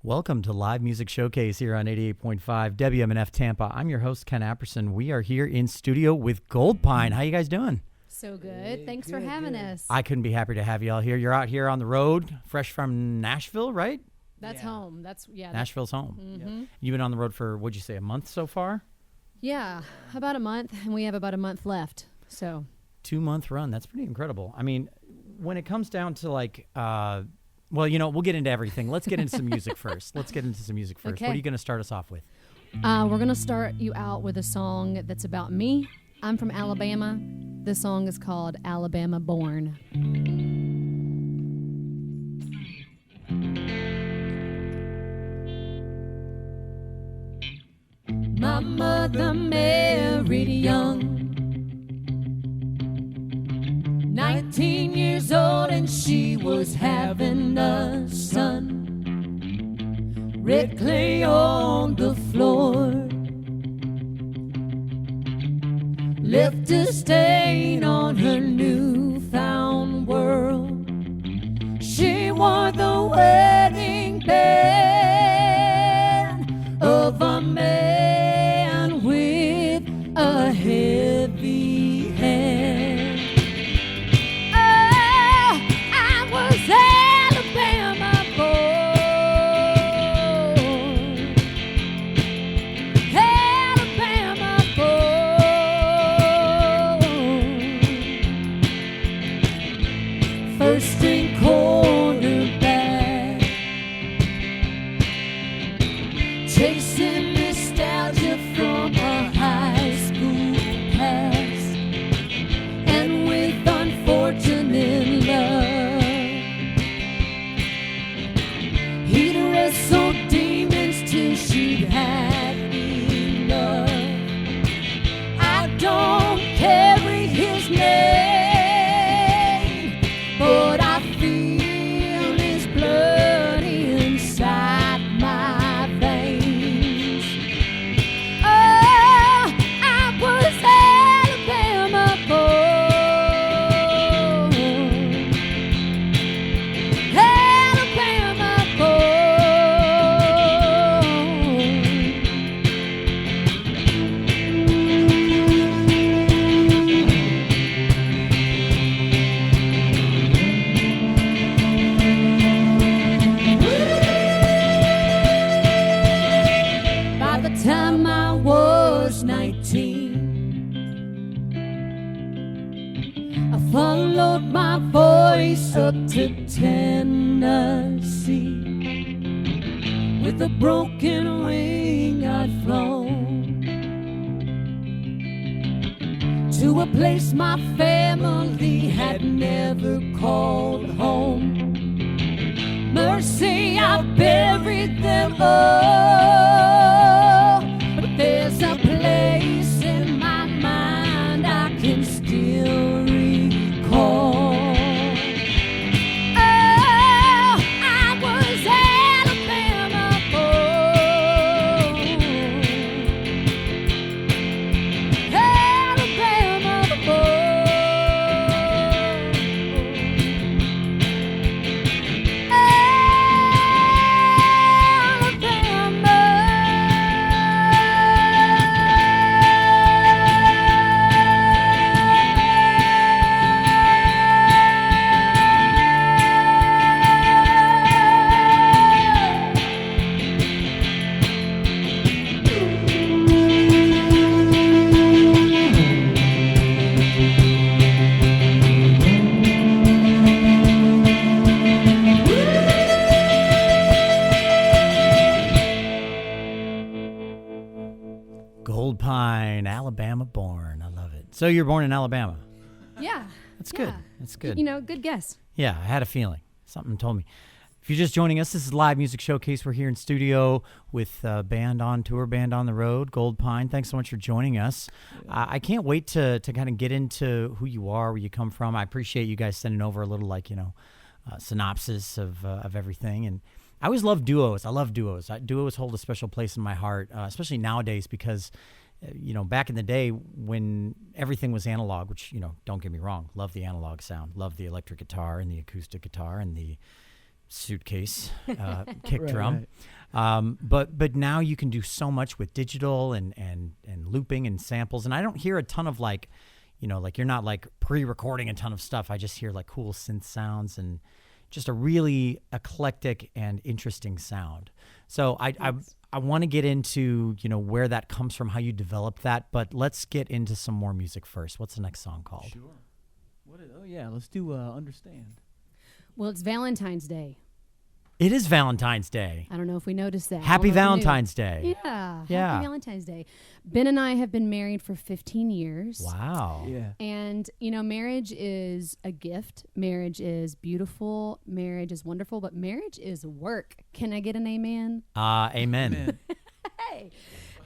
Welcome to Live Music Showcase here on 88.5 WMNF Tampa. I'm your host, Ken Apperson. We are here in studio with Goldpine. How you guys doing? So good. Thanks for having us. I couldn't be happier to have you all here. You're out here on the road, fresh from Nashville, right? That's home. Nashville's home. Mm-hmm. You've been on the road for, what'd you say, a month so far? Yeah, about a month, and we have about a month left. So 2-month run. That's pretty incredible. I mean, when it comes down to like, well, you know, we'll get into everything. Let's get into some music first. Okay. What are you going to start us off with? We're going to start you out with a song that's about me. I'm from Alabama. The song is called Alabama Born. My mother married young, 19 years old, and she was having a son. Red clay on the floor left a stain on her newfound world. She wore the wedding band of a man with a heavy hand. First string quarterback, chasing nostalgia from a high school past, and with unfortunate love, he'd wrestle demons till she'd had enough. I don't carry his name, but I feel his blood inside my veins. Oh, I was Alabama born, Alabama time I was 19, I followed my voice up to Tennessee. With a broken wing I'd flown to a place my family had never called home. Mercy, I buried them all, but there's a place in my mind I can still recall. Oh, I was Alabama born, Alabama born. Goldpine, Alabama born. I love it. So you're born in Alabama. Yeah. That's good. That's good. You know, good guess. Yeah, I had a feeling. Something told me. If you're just joining us, this is Live Music Showcase. We're here in studio with Band on Tour, Band on the Road, Goldpine. Thanks so much for joining us. I can't wait to kind of get into who you are, where you come from. I appreciate you guys sending over a little, like, synopsis of everything. And I always love duos. I love duos. Duos hold a special place in my heart, especially nowadays because, back in the day when everything was analog, which, don't get me wrong, love the analog sound, love the electric guitar and the acoustic guitar and the suitcase kick Right, drum. right. But now you can do so much with digital and looping and samples. And I don't hear a ton of like you're not like pre-recording a ton of stuff. I just hear like cool synth sounds and just a really eclectic and interesting sound. So I want to get into, where that comes from, how you developed that, but let's get into some more music first. What's the next song called? Sure. Let's do Understand. Well, it's Valentine's Day. It is Valentine's Day. I don't know if we noticed that. Happy I don't know if you knew. Valentine's Day. Yeah. Yeah. Happy Valentine's Day. Ben and I have been married for 15 years. Wow. Yeah. And, marriage is a gift. Marriage is beautiful. Marriage is wonderful. But marriage is work. Can I get an amen? Amen. Hey.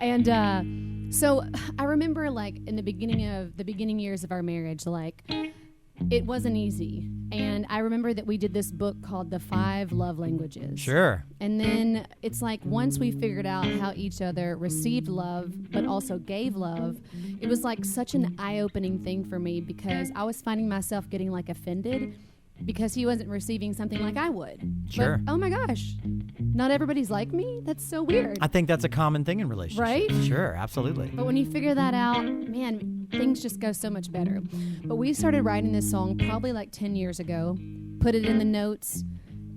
And so I remember, like, in the beginning years of our marriage, like, it wasn't easy. And I remember that we did this book called The 5 Love Languages. Sure. And then it's like once we figured out how each other received love, but also gave love, it was like such an eye-opening thing for me because I was finding myself getting like offended because he wasn't receiving something like I would. Sure. But, oh my gosh, not everybody's like me? That's so weird. I think that's a common thing in relationships. Right? Sure, absolutely. But when you figure that out, man, things just go so much better. But we started writing this song probably like 10 years ago, put it in the notes,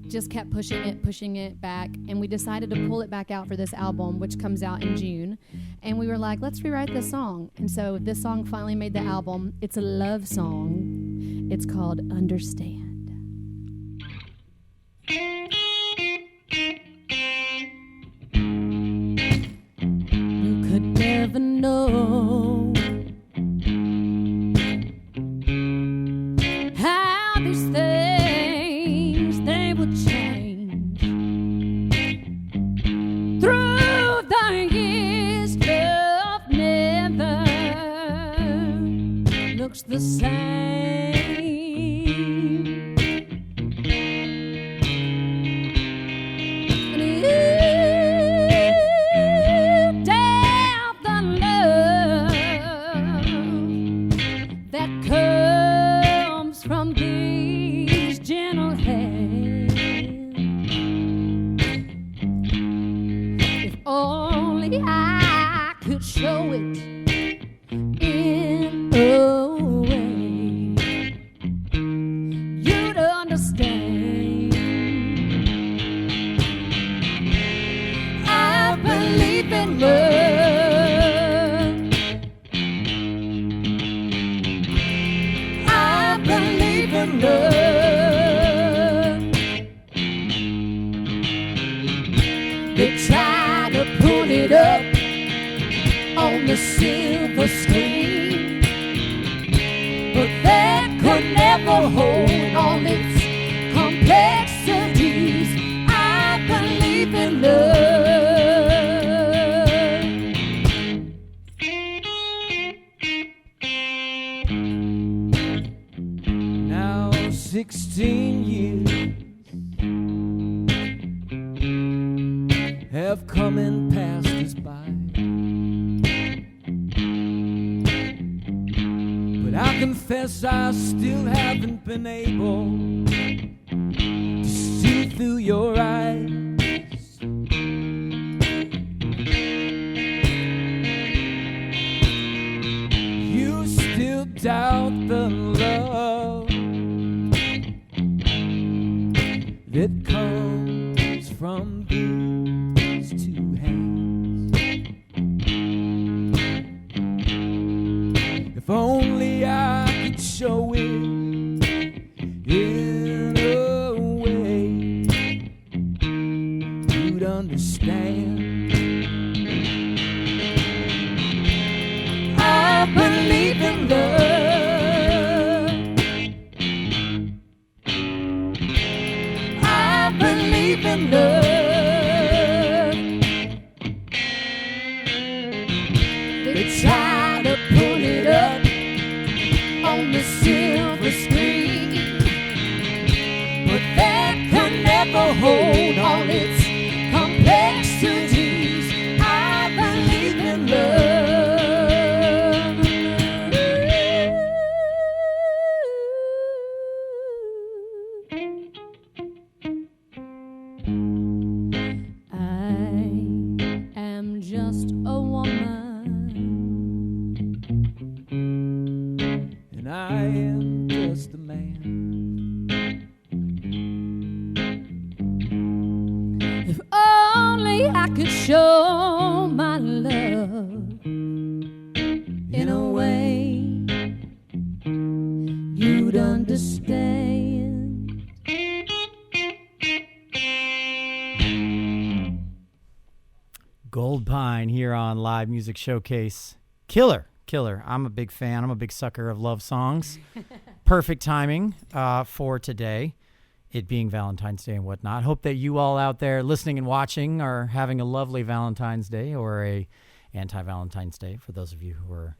just kept pushing it back, and we decided to pull it back out for this album, which comes out in June. And we were like, let's rewrite this song. And so this song finally made the album. It's a love song. It's called Understand. You could never know how these things they would change through the years. Love never looks the same. Show it in a way you'd understand. I believe in love. I believe in love. They try to put it up on the silver screen, but that could never hold all its complexities. I believe in love. Now 16 years have come and passed us by. I confess I still haven't been able to see through your eyes. You still doubt the love that comes from these two hands. If only I could show it in a way you'd understand. I believe in love. I believe in love. They try to put it up on the silver screen, but that can never hold all its complexity. only I could show my love in a way you'd understand. Goldpine here on Live Music Showcase. Killer. I'm a big fan. I'm a big sucker of love songs. Perfect timing for today, it being Valentine's Day and whatnot. Hope that you all out there listening and watching are having a lovely Valentine's Day or a anti-Valentine's Day for those of you who are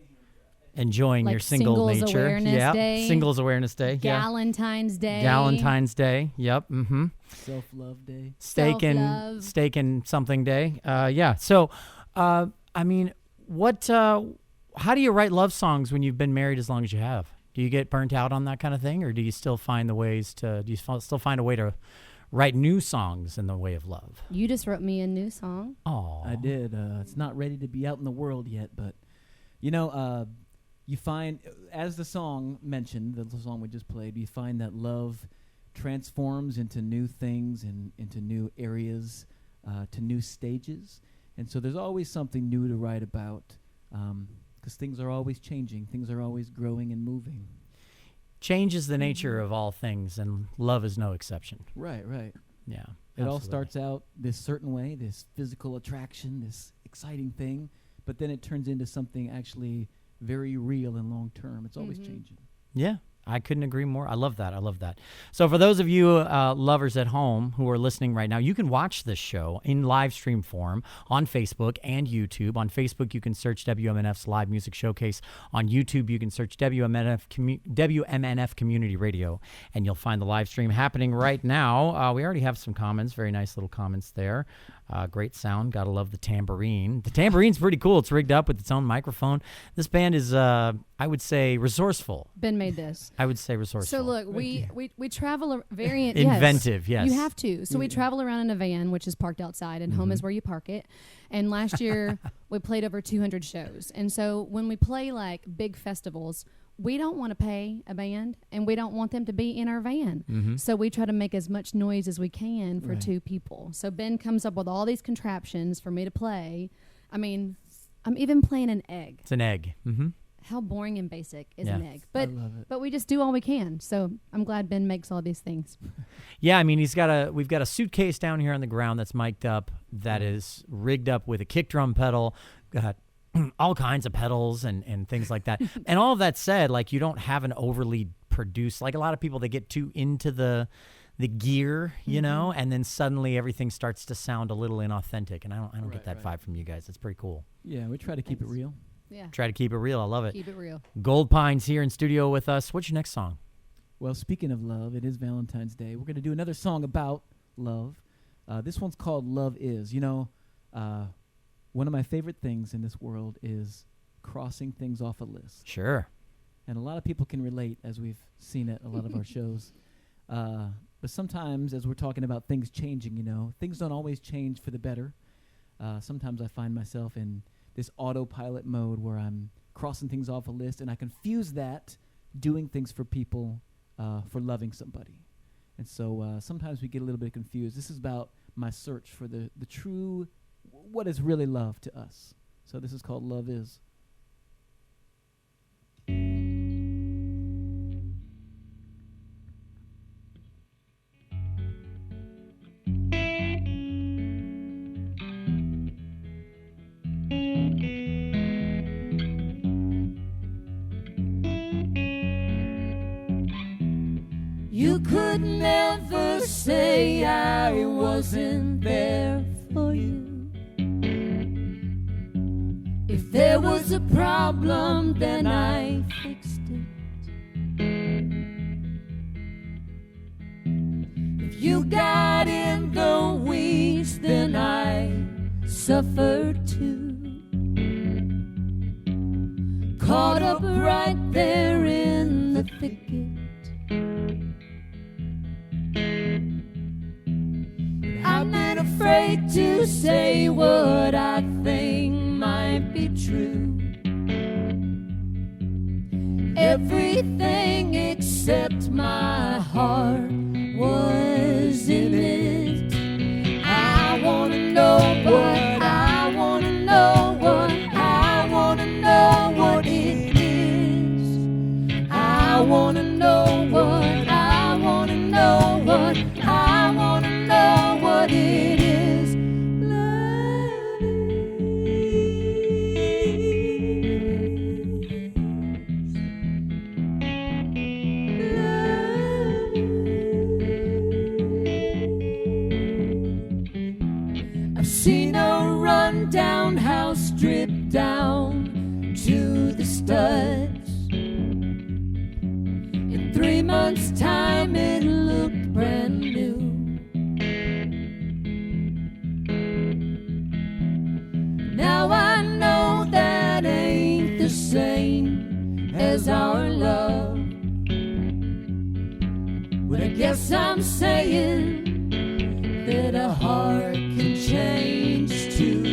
enjoying Like your single Singles nature. Awareness Day. Singles Awareness Day. Galentine's Day. Galentine's Day. Yep. Mm-hmm. Self-love day. Steak and something day. Yeah. So, I mean, how do you write love songs when you've been married as long as you have? Do you get burnt out on that kind of thing, or do you still find a way to write new songs in the way of love? You just wrote me a new song. Oh, I did. It's not ready to be out in the world yet, but you find, as the song mentioned, the song we just played, you find that love transforms into new things and into new areas, to new stages, and so there's always something new to write about. Because things are always changing. Things are always growing and moving. Change is the nature of all things, and love is no exception. Right. Yeah. It all starts out this certain way, this physical attraction, this exciting thing, but then it turns into something actually very real and long-term. It's always changing. Yeah. I couldn't agree more. I love that. So for those of you lovers at home who are listening right now, you can watch this show in live stream form on Facebook and YouTube. On Facebook, you can search WMNF's Live Music Showcase. On YouTube, you can search WMNF Community Radio, and you'll find the live stream happening right now. We already have some comments, very nice little comments there. Great sound. Gotta love the tambourine. The tambourine's pretty cool. It's rigged up with its own microphone. This band is, I would say, resourceful. Ben made this. I would say resourceful. So look, we travel very inventive. Yes, you have to. So we travel around in a van, which is parked outside, and home is where you park it. And last year we played over 200 shows. And so when we play like big festivals, we don't want to pay a band, and we don't want them to be in our van. So we try to make as much noise as we can for two people. So Ben comes up with all these contraptions for me to play. I mean, I'm even playing an egg. It's an egg. How boring and basic is an egg? I love it. But we just do all we can. So I'm glad Ben makes all these things. Yeah, I mean, we've got a suitcase down here on the ground that's mic'd up, that is rigged up with a kick drum pedal, got all kinds of pedals and things like that. And all of that said, like, you don't have an overly produced, like a lot of people, they get too into the gear, you know, and then suddenly everything starts to sound a little inauthentic. And I don't get that vibe from you guys. It's pretty cool. Yeah, we try to keep it real. Yeah. Try to keep it real. I love it. Keep it real. Goldpine's here in studio with us. What's your next song? Well, speaking of love, it is Valentine's Day. We're going to do another song about love. This one's called Love Is. You know, one of my favorite things in this world is crossing things off a list. Sure. And a lot of people can relate, as we've seen at a lot of our shows. But sometimes, as we're talking about things changing, you know, things don't always change for the better. Sometimes I find myself in this autopilot mode where I'm crossing things off a list, and I confuse that doing things for people for loving somebody. And so sometimes we get a little bit confused. This is about my search for the true, what is really love to us. So this is called Love Is. You could never say I wasn't there for you. If there was a problem, then I fixed it. If you got in the weeds, then I suffered too. Caught up right there in the thicket. I've been afraid to say what I think might be true. Everything except my heart was in it. I wanna know what I wanna know what I wanna know what it is. I wanna know what I wanna know what I wanna know what it is. I've seen a run-down house stripped down to the studs. In 3 months' time it looked brand new. Now I know that ain't the same as our love, but I guess I'm saying that a heart can change too.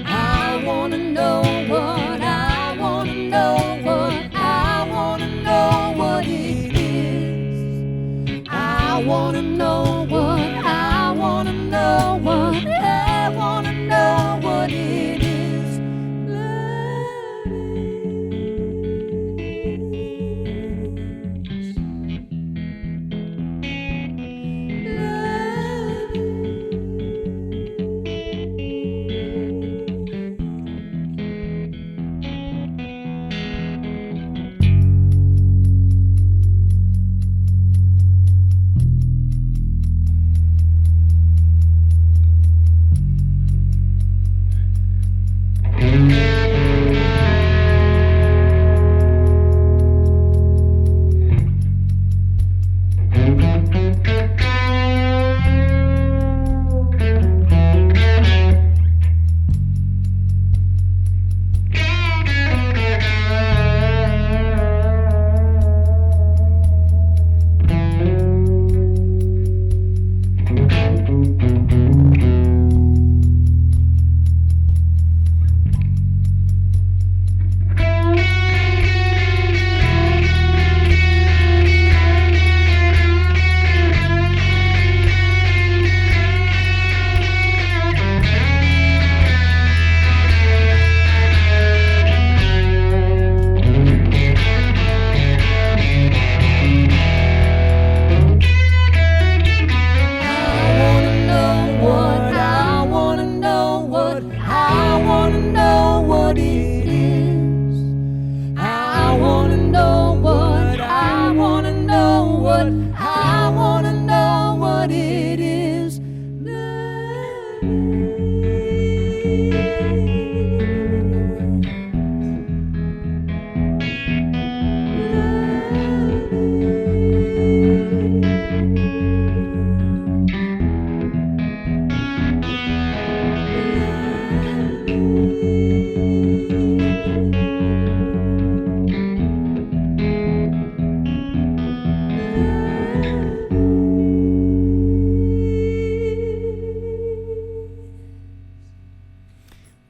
I wanna know what I wanna know what I wanna know what it is. I wanna know what I wanna know what I wanna know what it is.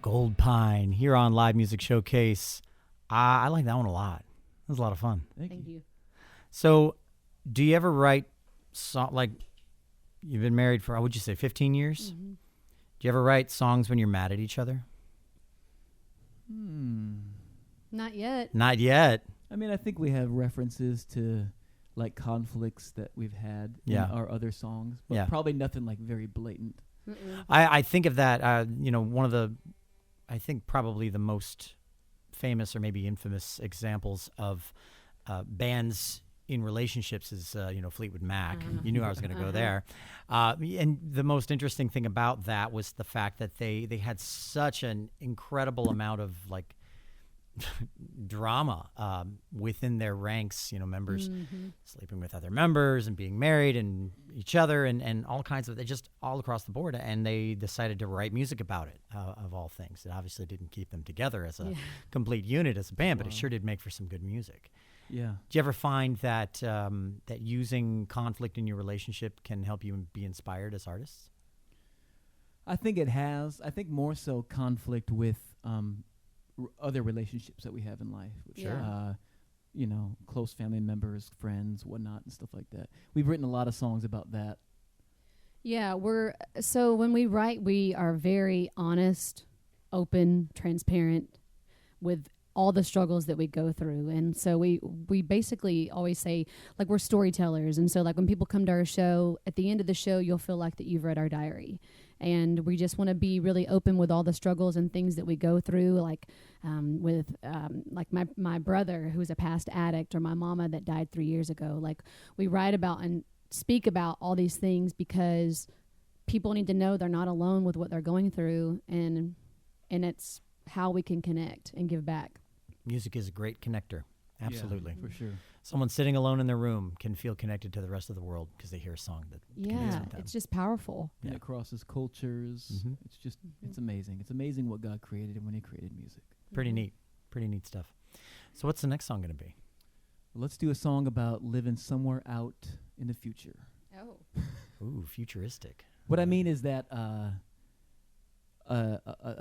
Goldpine here on Live Music Showcase. I like that one a lot. It was a lot of fun. Thank you. So, do you ever write like you've been married for, would you say 15 years? Mm-hmm. Do you ever write songs when you're mad at each other? Not yet. Not yet. I mean, I think we have references to like conflicts that we've had in our other songs, but probably nothing like very blatant. I think of that, one of the, I think probably the most famous or maybe infamous examples of bands in relationships is, Fleetwood Mac. You knew I was going to go there. And the most interesting thing about that was the fact that they had such an incredible amount of like drama within their ranks, members sleeping with other members and being married and each other and all kinds of, just all across the board. And they decided to write music about it, of all things. It obviously didn't keep them together as a complete unit as a band, but it sure did make for some good music. Yeah. Do you ever find that that using conflict in your relationship can help you be inspired as artists? I think it has. I think more so conflict with other relationships that we have in life. Sure. Close family members, friends, whatnot, and stuff like that. We've written a lot of songs about that. Yeah, so when we write, we are very honest, open, transparent with all the struggles that we go through. And so we basically always say, like, we're storytellers. And so, like, when people come to our show, at the end of the show, you'll feel like that you've read our diary. And we just want to be really open with all the struggles and things that we go through, like like my brother, who's a past addict, or my mama that died 3 years ago. Like, we write about and speak about all these things because people need to know they're not alone with what they're going through, and it's how we can connect and give back. Music is a great connector. Absolutely. Yeah, for sure. Someone sitting alone in their room can feel connected to the rest of the world because they hear a song that connects with them. It's just powerful. And Yeah. it crosses cultures. Mhm. It's just, it's amazing. It's amazing what God created when he created music. Pretty neat. Pretty neat stuff. So what's the next song going to be? Let's do a song about living somewhere out in the future. Oh. Ooh, futuristic. What I mean is that a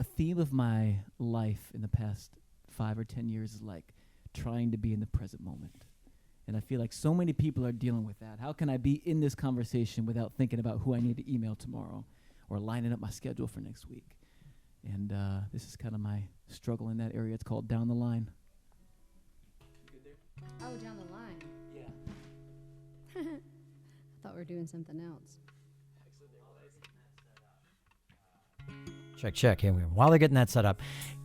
theme of my life in the past 5 or 10 years is like trying to be in the present moment. And I feel like so many people are dealing with that. How can I be in this conversation without thinking about who I need to email tomorrow or lining up my schedule for next week? And this is kind of my struggle in that area. It's called Down the Line. Oh, down the line. Yeah. I thought we were doing something else. Check. Here we are. While they're getting that set up,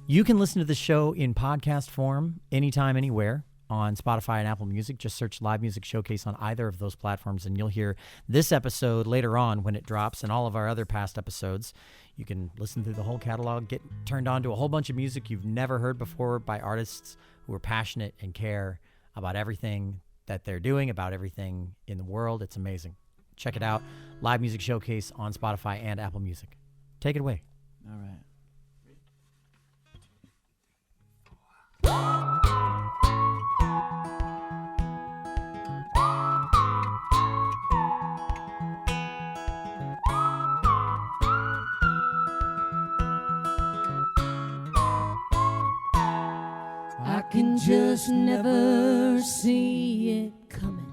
you can listen to the show in podcast form anytime, anywhere on Spotify and Apple Music. Just search Live Music Showcase on either of those platforms, and you'll hear this episode later on when it drops, and all of our other past episodes. You can listen through the whole catalog, get turned on to a whole bunch of music you've never heard before by artists who are passionate and care about everything that they're doing, about everything in the world. It's amazing. Check it out. Live Music Showcase on Spotify and Apple Music. Take it away. All right. I can just never see it coming.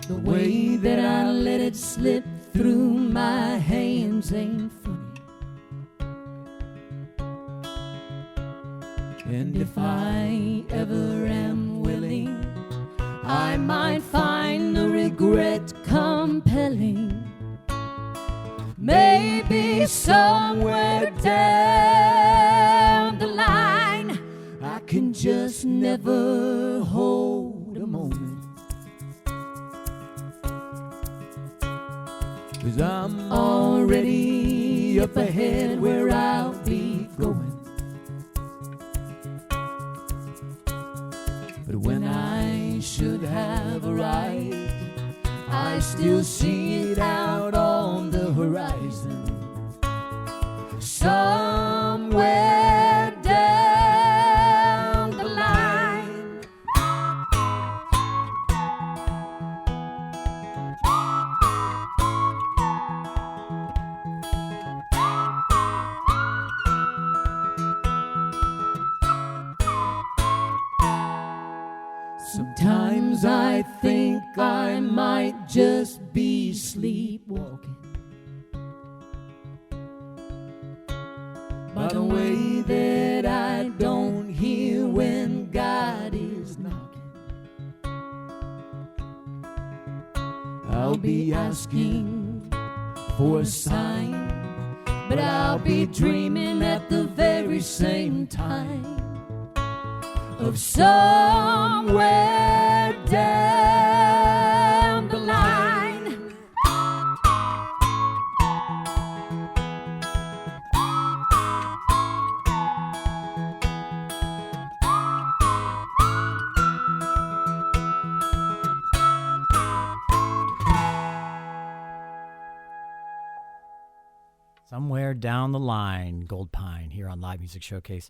The way that I let it slip through my hands ain't funny. And if I ever am willing, I might find the regret compelling. Maybe somewhere down the line, I can just never hold a moment. 'Cause I'm already up ahead where I'll be going. But when I should have arrived, I still see it out on the horizon. Somewhere down the line. Sometimes I think I might just be sleepwalking. By the way that I don't hear when God is knocking. I'll be asking for a sign, but I'll be dreaming at the very same time of somewhere down the line. Somewhere down the line, Goldpine here on Live Music Showcase.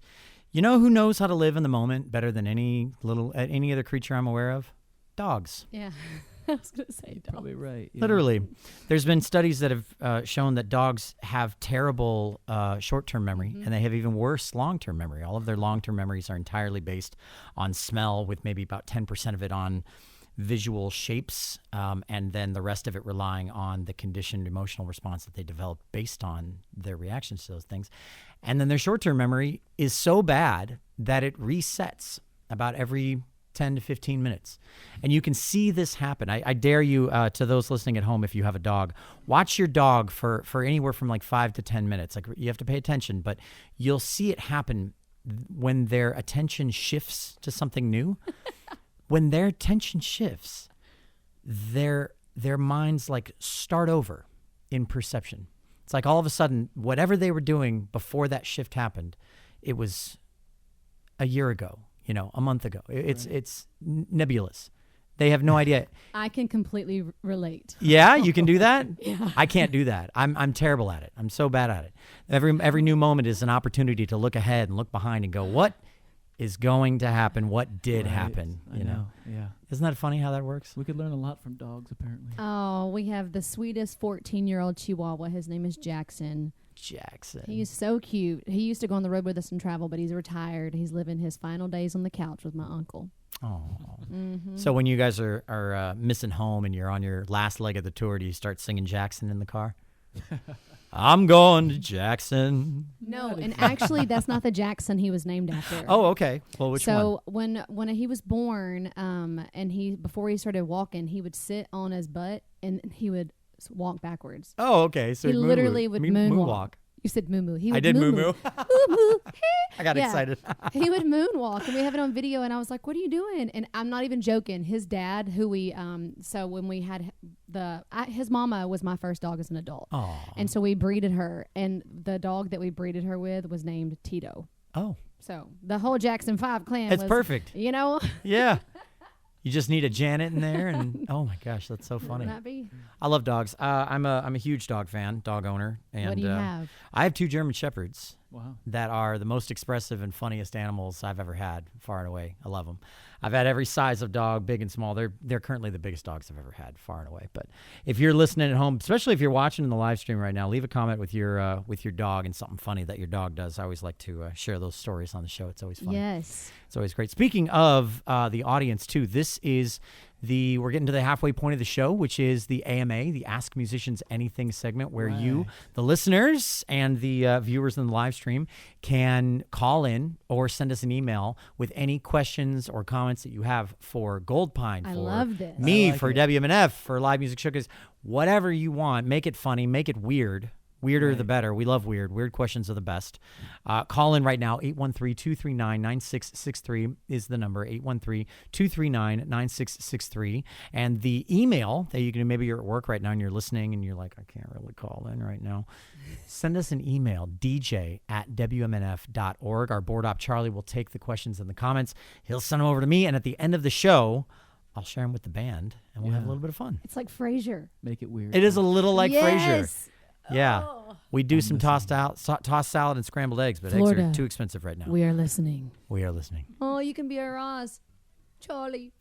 You know who knows how to live in the moment better than any other creature I'm aware of? Dogs. Yeah. I was going to say dog. Probably right. Yeah. Literally. There's been studies that have shown that dogs have terrible short-term memory, and they have even worse long-term memory. All of their long-term memories are entirely based on smell, with maybe about 10% of it on visual shapes, and then the rest of it relying on the conditioned emotional response that they developed based on their reactions to those things. And then their short-term memory is so bad that it resets about every 10 to 15 minutes. And you can see this happen. I dare you, to those listening at home, if you have a dog, watch your dog for anywhere from like 5 to 10 minutes. Like, you have to pay attention, but you'll see it happen when their attention shifts to something new. When their attention shifts, their minds like start over in perception. It's like all of a sudden, whatever they were doing before that shift happened, it was a year ago, a month ago. It's nebulous. They have no idea. I can completely relate. Yeah, you can do that? Yeah. I can't do that. I'm terrible at it. I'm so bad at it. Every new moment is an opportunity to look ahead and look behind and go, what is going to happen? What did happen? I know. Yeah. Isn't that funny how that works? We could learn a lot from dogs, apparently. Oh, we have the sweetest 14-year-old Chihuahua. His name is Jackson. He's so cute. He used to go on the road with us and travel, but he's retired. He's living his final days on the couch with my uncle. Oh. Mm-hmm. So when you guys are missing home and you're on your last leg of the tour, do you start singing Jackson in the car? I'm going to Jackson. No, and actually, that's not the Jackson he was named after. Oh, okay. Well, which one? So when he was born, and before he started walking, he would sit on his butt and he would walk backwards. Oh, okay. So he literally would moonwalk. You said moo-moo. I did moo-moo. Moo-moo. I got excited. He would moonwalk, and we have it on video, and I was like, what are you doing? And I'm not even joking. His dad, who we, so when we had his mama was my first dog as an adult. Oh. And so we breeded her, and the dog that we breeded her with was named Tito. Oh. So the whole Jackson 5 clan It's was, perfect. Yeah. You just need a Janet in there, and oh my gosh, that's so funny. Wouldn't that be? I love dogs. I'm a huge dog fan, dog owner. And What do you have? I have 2 German Shepherds. Wow. That are the most expressive and funniest animals I've ever had, far and away. I love them. I've had every size of dog, big and small. They're currently the biggest dogs I've ever had, far and away. But if you're listening at home, especially if you're watching in the live stream right now, leave a comment with your dog and something funny that your dog does. I always like to share those stories on the show. It's always fun. Yes. It's always great. Speaking of the audience, too, this is we're getting to the halfway point of the show, which is the AMA, the Ask Musicians Anything segment, where you, the listeners, and the viewers in the live stream can call in or send us an email with any questions or comments that you have for Goldpine, I for love this. me, I like for it. WMNF, for Live Music Showcase, whatever you want. Make it funny, make it weird. Weirder the better. We love weird. Weird questions are the best. Call in right now. 813-239-9663 is the number. 813-239-9663. And the email that you can, maybe you're at work right now and you're listening and you're like, I can't really call in right now. Send us an email, dj@wmnf.org. Our board op Charlie will take the questions in the comments. He'll send them over to me. And at the end of the show, I'll share them with the band and we'll have a little bit of fun. It's like Frasier. Make it weird. It is a little like Frasier. Yes. Yeah. Oh. We do some tossed salad and scrambled eggs, but eggs Florida. are too expensive right now. We are listening. We are listening. Oh, you can be our Oz. Charlie.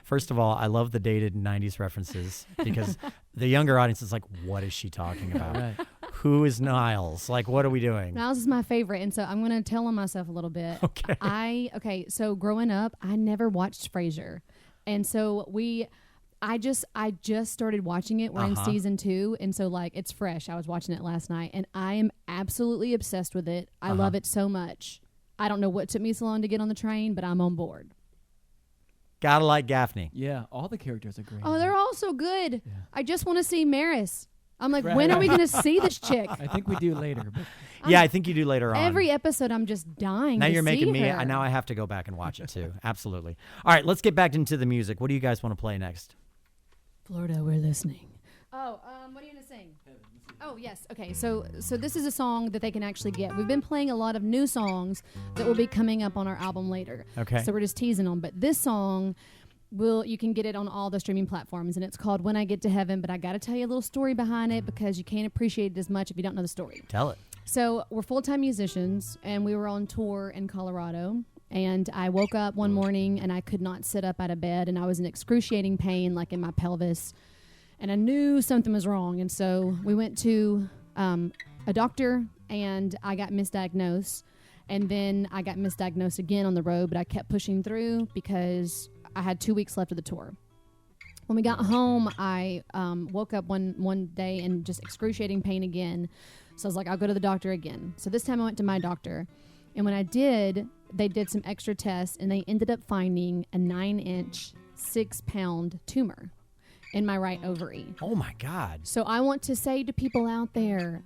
First of all, I love the dated 90s references because the younger audience is like, what is she talking about? Right. Who is Niles? Like, what are we doing? Niles is my favorite, and so I'm going to tell on myself a little bit. Okay. So growing up, I never watched Frasier. And so I just started watching it. We're in season 2, and so like it's fresh. I was watching it last night, and I am absolutely obsessed with it. I love it so much. I don't know what took me so long to get on the train, but I'm on board. Gotta like Gaffney. Yeah, all the characters are great. Oh, they're all so good. Yeah. I just want to see Maris. I'm like, Right. when are we going to see this chick? I think we do later. But Yeah, I think you do later on. Every episode, I'm just dying Now to you're see making me. her. Now I have to go back and watch it too. Absolutely. All right, let's get back into the music. What do you guys want to play next? Florida, we're listening. Oh, what are you going to sing? Oh, yes. Okay, so this is a song that they can actually get. We've been playing a lot of new songs that will be coming up on our album later. Okay. So we're just teasing them. But this song, you can get it on all the streaming platforms, and it's called When I Get to Heaven. But I got to tell you a little story behind it because you can't appreciate it as much if you don't know the story. Tell it. So we're full-time musicians, and we were on tour in Colorado. And I woke up one morning, and I could not sit up out of bed, and I was in excruciating pain, like in my pelvis. And I knew something was wrong. And so we went to a doctor, and I got misdiagnosed. And then I got misdiagnosed again on the road, but I kept pushing through because I had 2 weeks left of the tour. When we got home, I woke up one day in just excruciating pain again. So I was like, I'll go to the doctor again. So this time I went to my doctor. And when I did, they did some extra tests, and they ended up finding a 9-inch, 6-pound tumor in my right ovary. Oh, my God. So I want to say to people out there,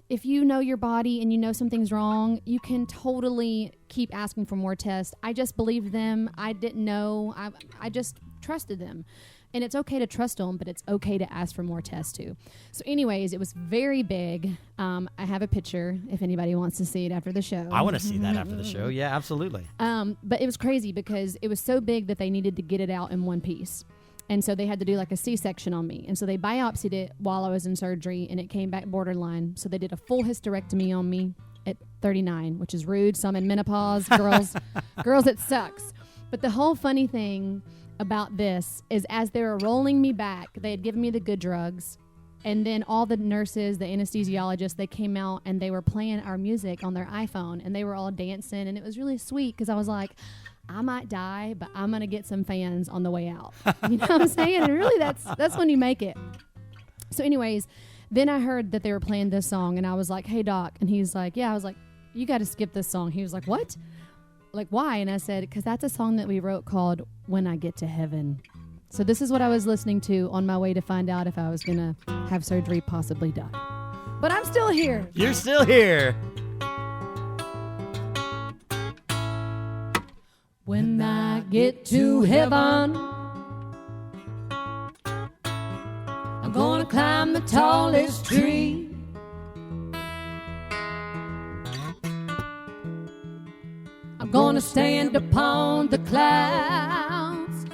if you know your body and you know something's wrong, you can totally keep asking for more tests. I just believed them. I didn't know. I just trusted them. And it's okay to trust them, but it's okay to ask for more tests too. So anyways, it was very big. I have a picture if anybody wants to see it after the show. I want to see that after the show. Yeah, absolutely. But it was crazy because it was so big that they needed to get it out in one piece. And so they had to do like a C-section on me. And so they biopsied it while I was in surgery, and it came back borderline. So they did a full hysterectomy on me at 39, which is rude. So I'm in menopause. Girls, it sucks. But the whole funny thing about this is as they were rolling me back, they had given me the good drugs, and then all the nurses, the anesthesiologists, they came out and they were playing our music on their iPhone, and they were all dancing, and it was really sweet because I was like, I might die, but I'm gonna get some fans on the way out. You know what I'm saying? And really, that's when you make it. So anyways, then I heard that they were playing this song, and I was like, hey doc, and he's like, yeah. I was like, you got to skip this song. He was like, what? Like, why? And I said, because that's a song that we wrote called When I Get to Heaven. So this is what I was listening to on my way to find out if I was going to have surgery, possibly die. But I'm still here. You're still here. When I get to heaven, I'm gonna climb the tallest tree. I'm gonna stand upon the clouds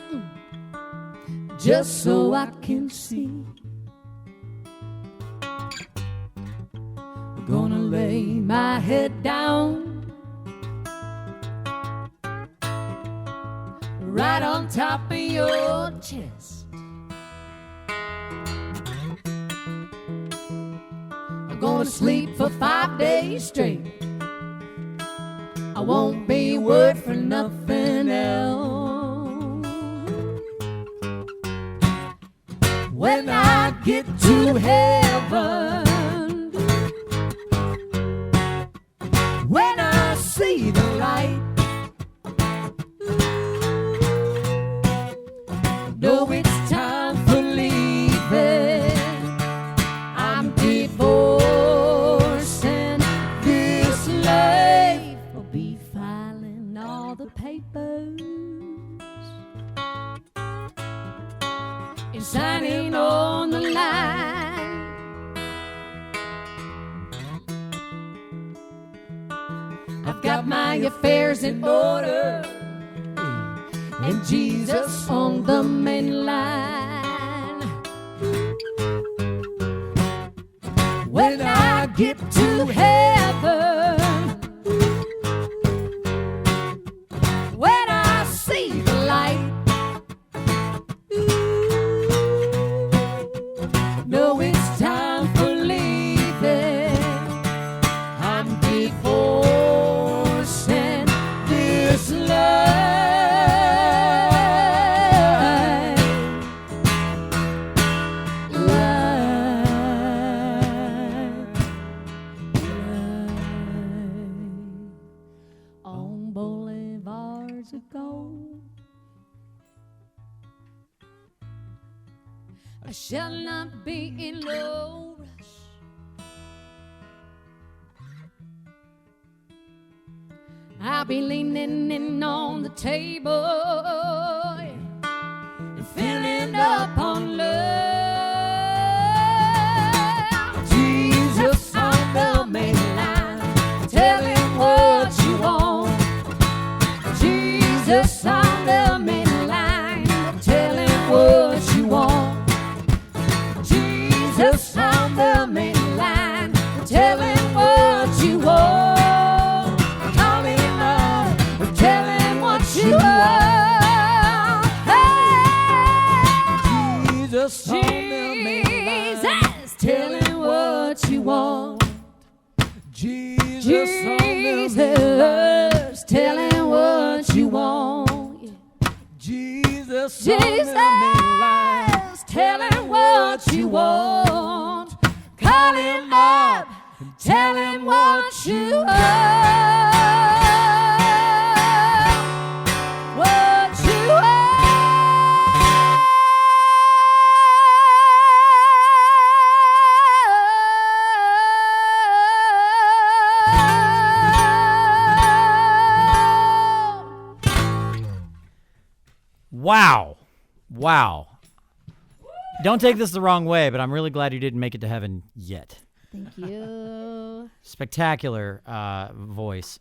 just so I can see. I'm gonna lay my head down right on top of your chest. I'm gonna sleep for 5 days straight. I won't be worried for nothing else. When I get to heaven, when I see the light, know it's time for leaving. I'm divorcing this life. I'll be filing all the papers and signing on the line. I've got my affairs in order and Jesus on the main line. When I get to heaven, when I see the light, know it's time for leaving. I'm divorcing this life. On boulevards of gold, I shall not be in no rush. I'll be leaning in on the table and filling up on love. Jesus on the main line, tell him what you want. Jesus on the main line, tell him what you want. Jesus on the main line, tell him what you want. Call him up, tell him what you want. Hey! Jesus on the main line, tell him what you want. Jesus on the main line, tell him what you want. him what you want. Call him up and tell him what you want. What you want. Wow. Don't take this the wrong way, but I'm really glad you didn't make it to heaven yet. Thank you. Spectacular voice.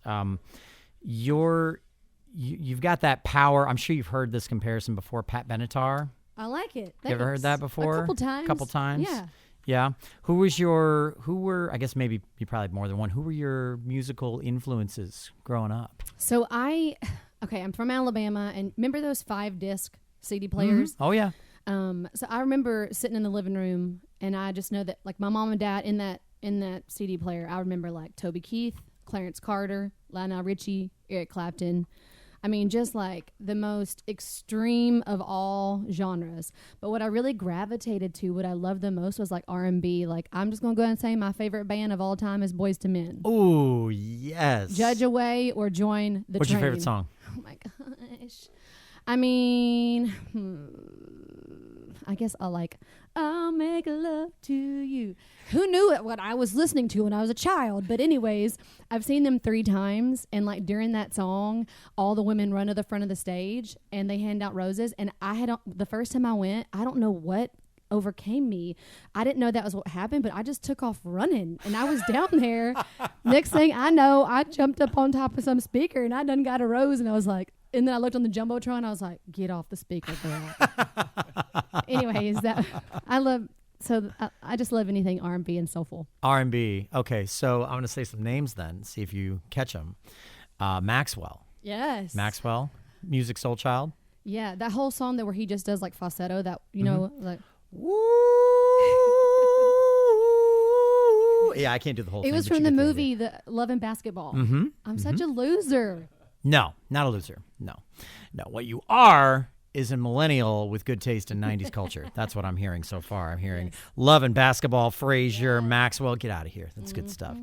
You've got that power. I'm sure you've heard this comparison before. Pat Benatar. I like it. You ever heard that before? A couple times. Yeah. Yeah. Who were, I guess maybe you probably had more than one. Who were your musical influences growing up? So I'm from Alabama, and remember those 5-disc CD players? Mm-hmm. Oh, yeah. So I remember sitting in the living room, and I just know that like my mom and dad in that CD player, I remember like Toby Keith, Clarence Carter, Lionel Richie, Eric Clapton. I mean, just like the most extreme of all genres. But what I really gravitated to, what I loved the most was like R&B. Like I'm just gonna go ahead and say my favorite band of all time is Boyz II Men. Oh yes. Judge Away or Join the What's Train. your favorite song? Oh my gosh. I mean, I guess I'll make love to you. Who knew what I was listening to when I was a child? But anyways, I've seen them 3 times, and like during that song, all the women run to the front of the stage and they hand out roses. And the first time I went, I don't know what overcame me. I didn't know that was what happened, but I just took off running, and I was down there. Next thing I know, I jumped up on top of some speaker and I done got a rose, and I was like, and then I looked on the Jumbotron. I was like, get off the speaker, girl. Anyways, I just love anything R&B and soulful. R&B. Okay, so I'm going to say some names then, see if you catch them. Maxwell. Yes. Maxwell, Music Soul Child. Yeah, that whole song where he just does like falsetto, that, you know, like. Woo! Yeah, I can't do the whole thing. It was from the movie The Love and Basketball. Mm-hmm. I'm such a loser. No, not a loser. No. What you are is a millennial with good taste in 90s culture. That's what I'm hearing so far. I'm hearing Love and Basketball, Frasier, Maxwell. Get out of here. That's good stuff.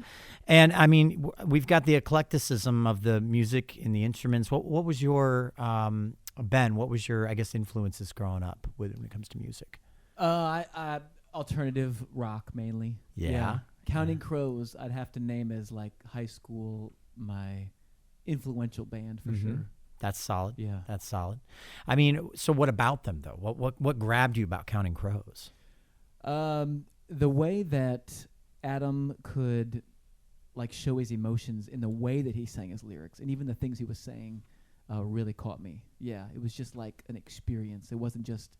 And, I mean, we've got the eclecticism of the music and the instruments. What was your, Ben, what was your, I guess, influences growing up when it comes to music? I alternative rock mainly. Yeah. Counting Crows, I'd have to name as like high school my influential band for sure. That's solid. Yeah. That's solid. I mean, so what about them though? What grabbed you about Counting Crows? The way that Adam could like show his emotions in the way that he sang his lyrics, and even the things he was saying really caught me. Yeah, it was just like an experience. It wasn't just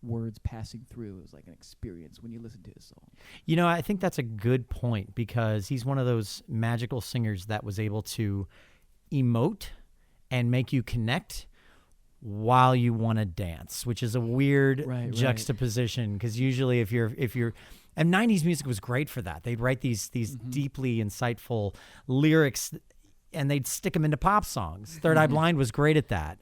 words passing through. It was like an experience when you listen to his song. You know, I think that's a good point because he's one of those magical singers that was able to emote and make you connect while you want to dance, which is a weird juxtaposition because usually if you're and 90s music was great for that. They'd write these deeply insightful lyrics and they'd stick them into pop songs. Third Eye Blind was great at that.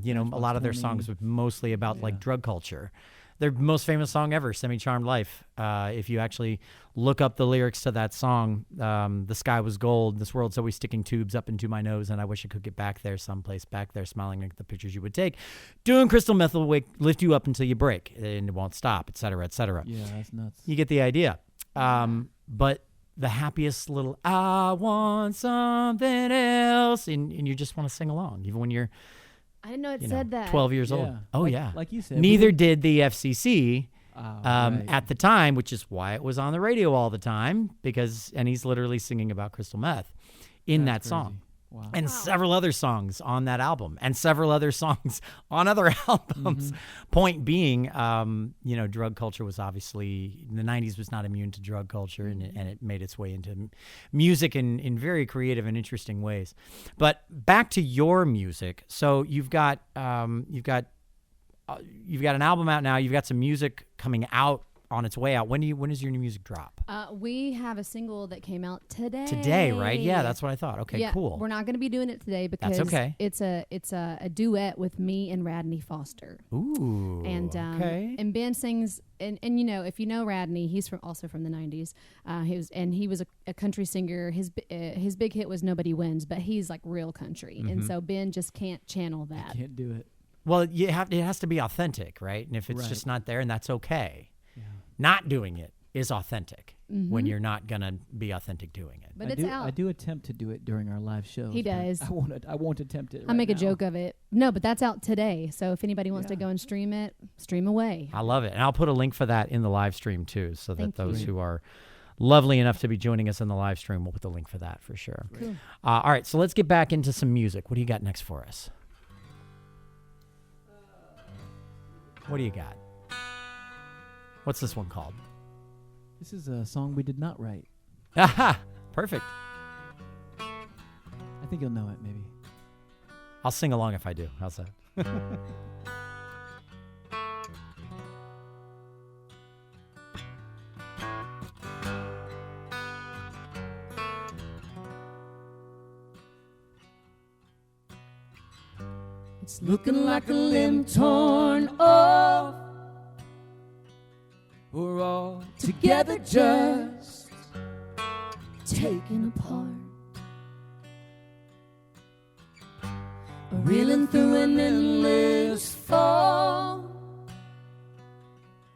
You know, a lot of their songs were mostly about like drug culture. Their most famous song ever, Semi-Charmed Life. If you actually look up the lyrics to that song, the sky was gold, this world's always sticking tubes up into my nose, and I wish I could get back there someplace, back there smiling at the pictures you would take. Doing crystal meth will lift you up until you break, and it won't stop, et cetera, et cetera. Yeah, that's nuts. You get the idea. But the happiest little, I want something else, and you just want to sing along, even when you're I didn't know it said that. 12 years old. Oh, like you said. Neither did the FCC at the time, which is why it was on the radio all the time, and he's literally singing about crystal meth in that song. Wow. And several other songs on that album and several other songs on other albums. Point being, drug culture was obviously, the 90s was not immune to drug culture and it made its way into music in very creative and interesting ways. But back to your music. So you've got an album out now. You've got some music coming out on its way out. When does your new music drop? We have a single that came out today. Today, right? Yeah, that's what I thought. Okay, yeah, cool. We're not going to be doing it today because okay. it's a duet with me and Radney Foster. Ooh. And okay. and Ben sings and you know, if you know Radney, he's also from the 90s. He was a country singer. His big hit was Nobody Wins, but he's like real country. And so Ben just can't channel that. I can't do it. Well, it has to be authentic, right? And if it's just not there, and that's okay. Yeah. Not doing it is authentic when you're not going to be authentic doing it. But I do attempt to do it during our live shows. He does. I won't attempt it. I make a joke of it. No, but that's out today. So if anybody wants to go and stream it, stream away. I love it. And I'll put a link for that in the live stream too, so that those you. who are lovely enough to be joining us in the live stream, we'll put the link for that for sure. Cool. All right, so let's get back into some music. What do you got next for us? What do you got? What's this one called? This is a song we did not write. Aha! Perfect. I think you'll know it, maybe. I'll sing along if I do. How's that? It's looking like a limb torn off. We're all together just taken apart. Reeling through an endless fall.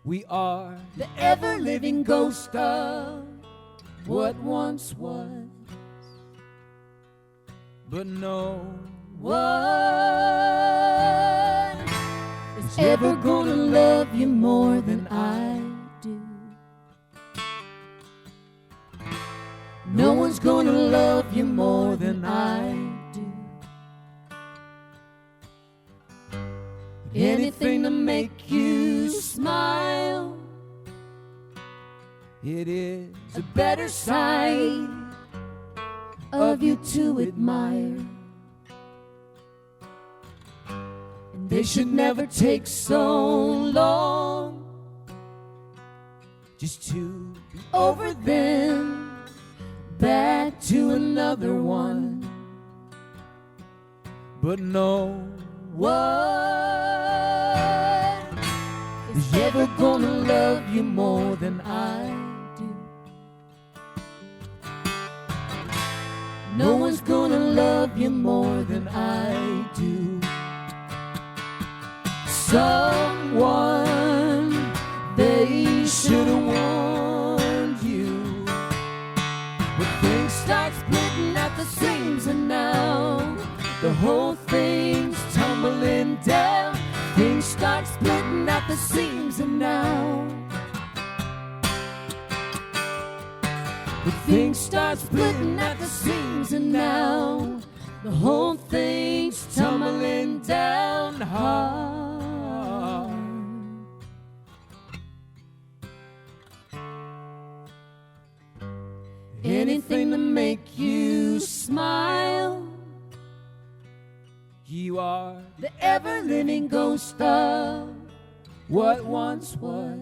We are the ever-living ghost of what once was. But no one is ever gonna love you more than I do. No one's gonna love you more than I do. Anything to make you smile, it is a better side of you to admire. And they should never take so long just to be over them, back to another one. But no one is ever gonna love you more than I do. No one's gonna love you more than I do. Someone, they should have warned you. But things start splitting at the seams, and now the whole thing's tumbling down. Things start splitting at the seams, and now the things start splitting at the seams, and now the whole thing's tumbling down hard. Anything to make you smile. You are the ever-living ghost of what once was.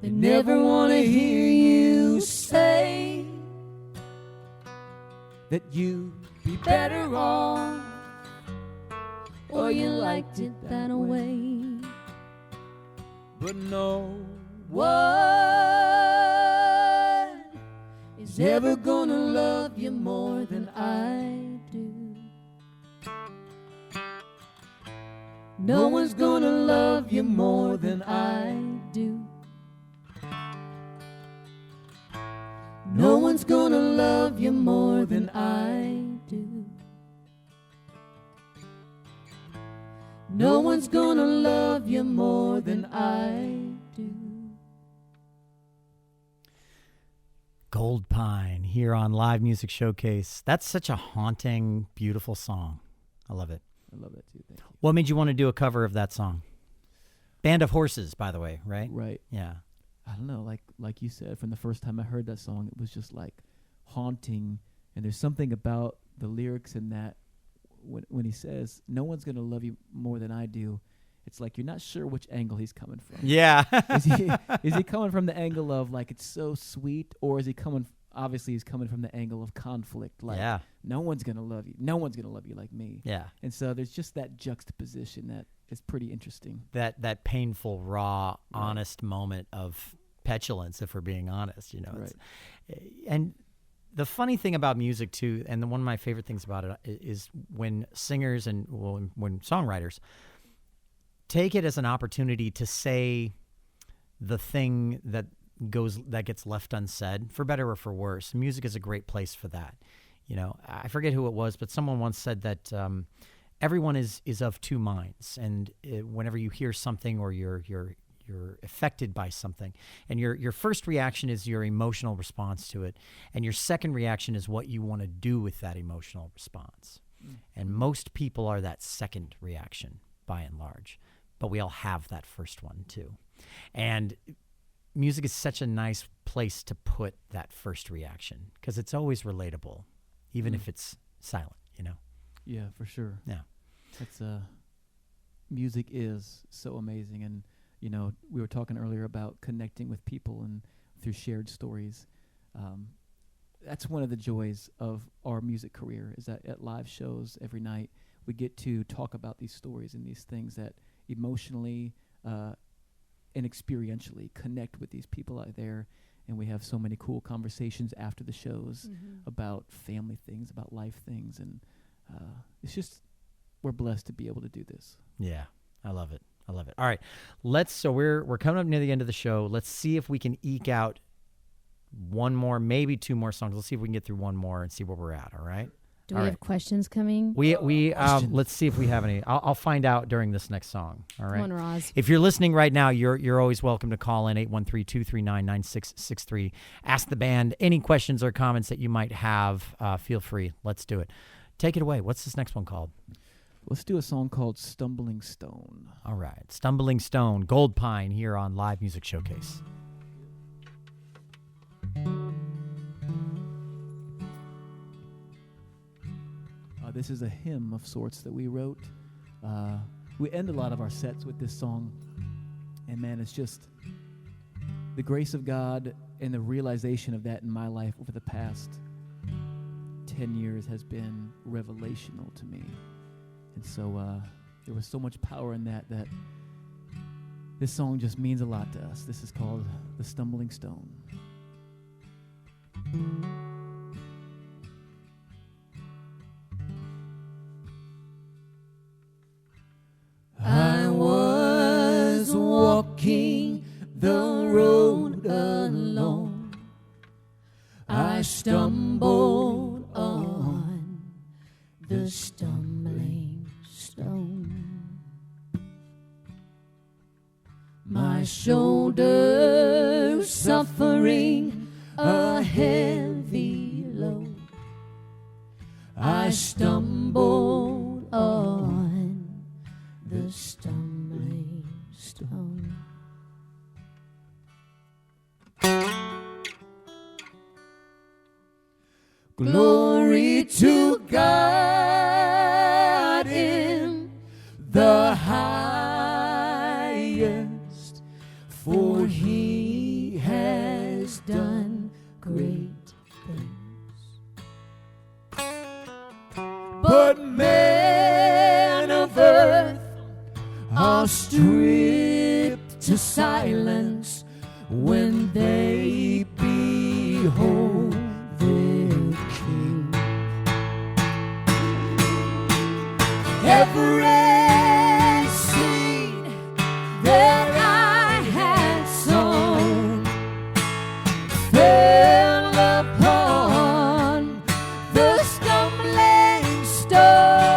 They never want to hear you say that you'd be better off, or you liked it that way. But no one is ever gonna love you more than I do. No one's gonna love you more than I do. No one's gonna love you more than I do. No one's gonna love you more than I do. Goldpine here on Live Music Showcase. That's such a haunting, beautiful song. I love it. I love that too. Thank you. What made you want to do a cover of that song? Band of Horses, by the way, right? Right. Yeah. I don't know, like you said, from the first time I heard that song, it was just like haunting. And there's something about the lyrics in that when he says, no one's going to love you more than I do. it's like you're not sure which angle he's coming from. Yeah. Is he coming from the angle of like it's so sweet, or is he coming? Obviously, he's coming from the angle of conflict. Like no one's gonna love you. No one's gonna love you like me. Yeah. And so there's just that juxtaposition that is pretty interesting. That painful, raw, honest moment of petulance, if we're being honest, you know. Right. And the funny thing about music too, and one of my favorite things about it is when singers and when songwriters take it as an opportunity to say the thing that gets left unsaid, for better or for worse. Music is a great place for that. You know, I forget who it was, but someone once said that everyone is of two minds, and whenever you hear something or you're affected by something, and your first reaction is your emotional response to it, and your second reaction is what you want to do with that emotional response. And most people are that second reaction by and large, but we all have that first one too. And music is such a nice place to put that first reaction because it's always relatable, even if it's silent, you know? Yeah, for sure. Yeah. That's music is so amazing. And, you know, we were talking earlier about connecting with people and through shared stories. That's one of the joys of our music career, is that at live shows every night, we get to talk about these stories and these things that emotionally and experientially connect with these people out there. And we have so many cool conversations after the shows about family things, about life things. And it's just, we're blessed to be able to do this. Yeah, I love it. I love it. All right, so we're coming up near the end of the show. Let's see if we can eke out one more, maybe two more songs. Let's see if we can get through one more and see where we're at. All right. Do we have questions coming? We let's see if we have any. I'll find out during this next song. All right. Come on, Roz. If you're listening right now, you're always welcome to call in 813-239-9663. Ask the band any questions or comments that you might have. Feel free. Let's do it. Take it away. What's this next one called? Let's do a song called Stumbling Stone. All right. Stumbling Stone, Goldpine here on Live Music Showcase. This is a hymn of sorts that we wrote. We end a lot of our sets with this song. And man, it's just the grace of God and the realization of that in my life over the past 10 years has been revelational to me. And so there was so much power in that this song just means a lot to us. This is called The Stumbling Stone. I was walking the road alone. I stumbled on the stumbling stone. My shoulders suffering a heavy load. I stumbled on the stumbling stone. Glory to God in the highest, for he has done great things. But men of earth are stripped to silence when they behold their King. Every seed that I had sown fell upon the stumbling stone.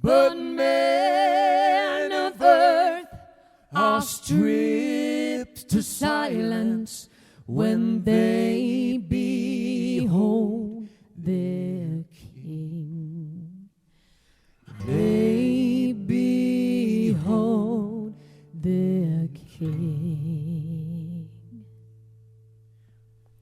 but men of earth are stripped to silence when they behold their King. They behold their King.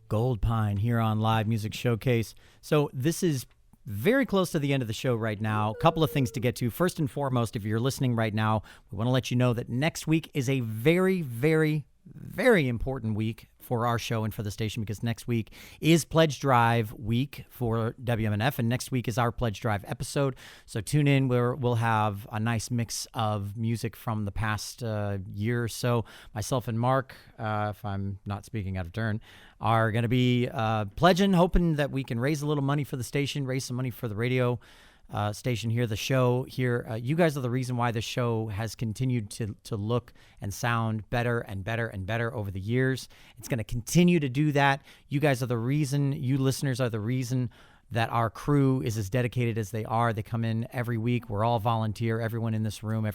Goldpine here on Live Music Showcase. So this is very close to the end of the show right now. A couple of things to get to. First and foremost, if you're listening right now, we want to let you know that next week is a very, very, very important week for our show and for the station, because next week is Pledge Drive week for WMNF, and next week is our Pledge Drive episode. So tune in where we'll have a nice mix of music from the past year or so. Myself and Mark, if I'm not speaking out of turn, are going to be pledging, hoping that we can raise a little money for the station, raise some money for the radio station here, the show here. You guys are the reason why the show has continued to look and sound better and better and better over the years. It's going to continue to do that. You guys are the reason, you listeners are the reason that our crew is as dedicated as they are. They come in every week. We're all volunteer. Everyone in this room,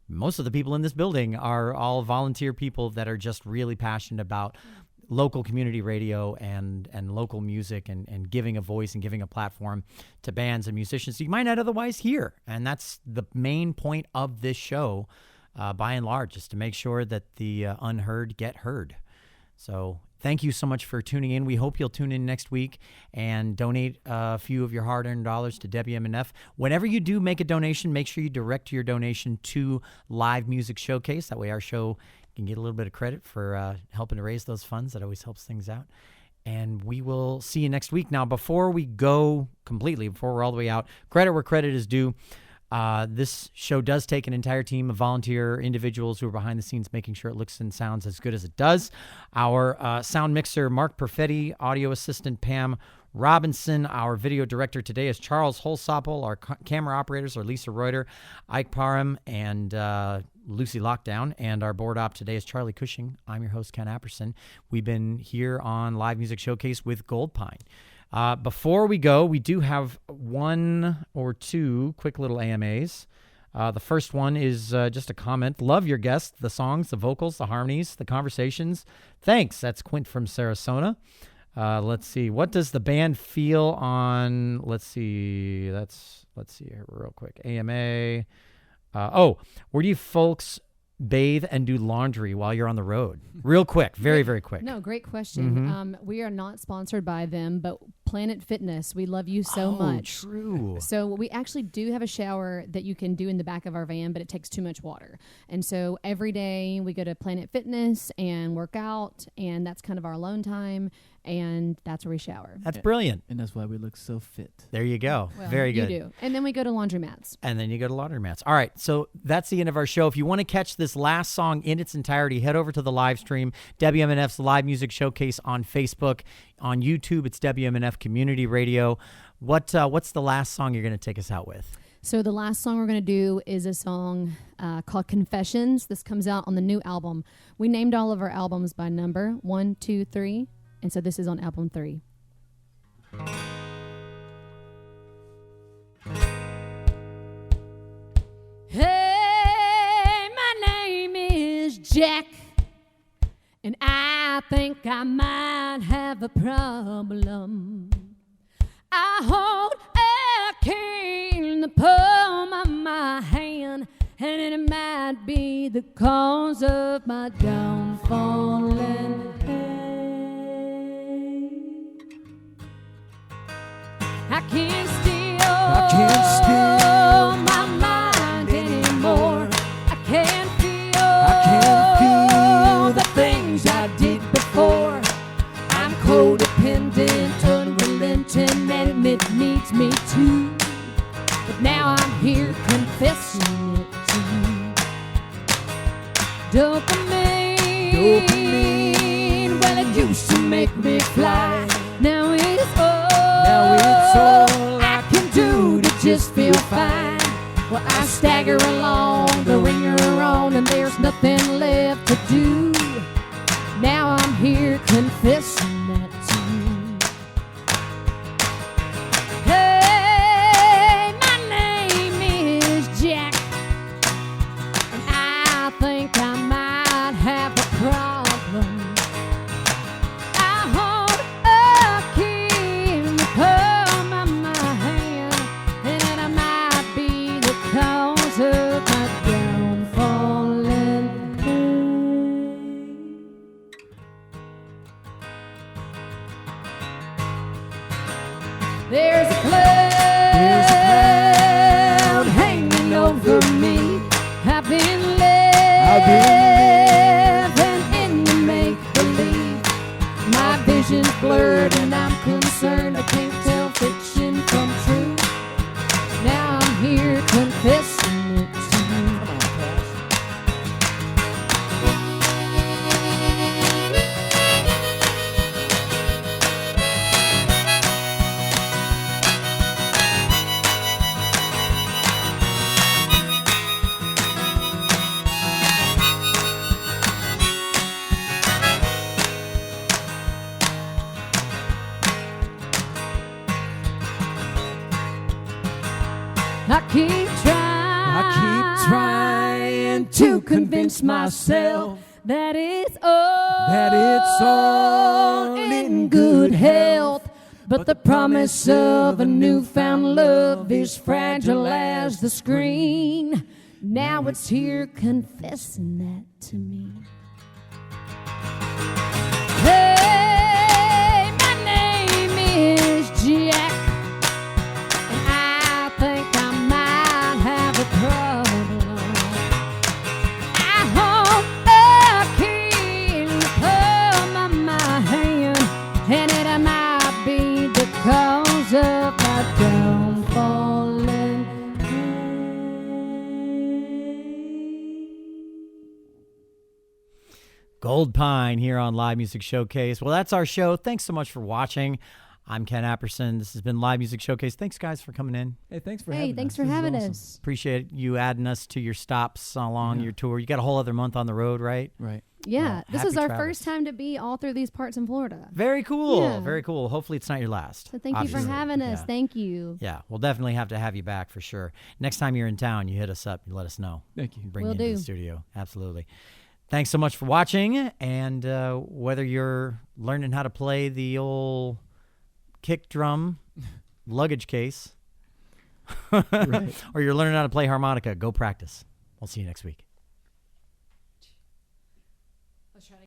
most of the people in this building are all volunteer people that are just really passionate about local community radio and local music and giving a voice and giving a platform to bands and musicians you might not otherwise hear. And that's the main point of this show, by and large, is to make sure that the unheard get heard. So thank you so much for tuning in. We hope you'll tune in next week and donate a few of your hard-earned dollars to WMNF. Whenever you do make a donation, make sure you direct your donation to Live Music Showcase. That way our show can get a little bit of credit for helping to raise those funds. That always helps things out. And we will see you next week. Now, before we go completely, before we're all the way out, credit where credit is due. This show does take an entire team of volunteer individuals who are behind the scenes making sure it looks and sounds as good as it does. Our sound mixer, Mark Perfetti, audio assistant, Pam Robinson. Our video director today is Charles Holsopple. Our camera operators are Lisa Reuter, Ike Parham, and Lucy Lockdown. And our board op today is Charlie Cushing. I'm your host, Ken Apperson. We've been here on Live Music Showcase with Goldpine. Before we go, we do have one or two quick little AMAs. The first one is just a comment. Love your guests, the songs, the vocals, the harmonies, the conversations. Thanks. That's Quint from Sarasota. Let's see. What does the band feel on? Let's see here real quick. AMA. Where do you folks bathe and do laundry while you're on the road? Real quick. Very, very quick. No, great question. We are not sponsored by them, but Planet Fitness, we love you so much. True. So we actually do have a shower that you can do in the back of our van, but it takes too much water. And so every day we go to Planet Fitness and work out, and that's kind of our alone time, and that's where we shower. That's brilliant. And that's why we look so fit. There you go. Well, very good. You do. And then we go to laundromats. And then you go to laundromats. All right, so that's the end of our show. If you want to catch this last song in its entirety, head over to the live stream, WMNF's Live Music Showcase on Facebook. On YouTube, it's WMNF Community Radio. What's the last song you're going to take us out with? So the last song we're going to do is a song called Confessions. This comes out on the new album. We named all of our albums by number, 1, 2, 3. And so this is on album 3. Hey, my name is Jack, and I think I might have a problem. I hold a cane in the palm of my hand, and it might be the cause of my downfall. And I can't steal my mind anymore. I can't feel the things I did before. I'm codependent, unrelenting, and it needs me too. But now I'm here confessing it to you. Dopamine, well, it used to make me fly. Now it's all I can do to just feel fine. Well, I stagger along, the ringer on, and there's nothing left to do. Now I'm here confessing that to you. Hey, my name I keep trying to convince myself that it's all in good health. But the promise of a newfound love is fragile as the screen. Now it's here confessing that to me. Hey, my name is Jack, and I think I might have a problem. I hope the king come on my hand, and it might be the cause of my downfall. Goldpine here on Live Music Showcase. Well, that's our show. Thanks so much for watching. I'm Ken Apperson. This has been Live Music Showcase. Thanks, guys, for coming in. Hey, thanks for having us. thanks for This is having awesome. us. Appreciate you adding us to your stops along your tour. You got a whole other month on the road, right? Right. Yeah, Well, this happy is our travels. first time to be all through these parts in Florida. Very cool. Yeah. Very cool. Hopefully it's not your last. So thank you for Obviously. having us. Yeah. Thank you. Yeah, we'll definitely have to have you back for sure. Next time you're in town, you hit us up. You let us know. Thank you. Bring Will you into do. the studio. Absolutely. Thanks so much for watching. And whether you're learning how to play the old kick drum luggage case Right. or you're learning how to play harmonica, go practice. We'll see you next week.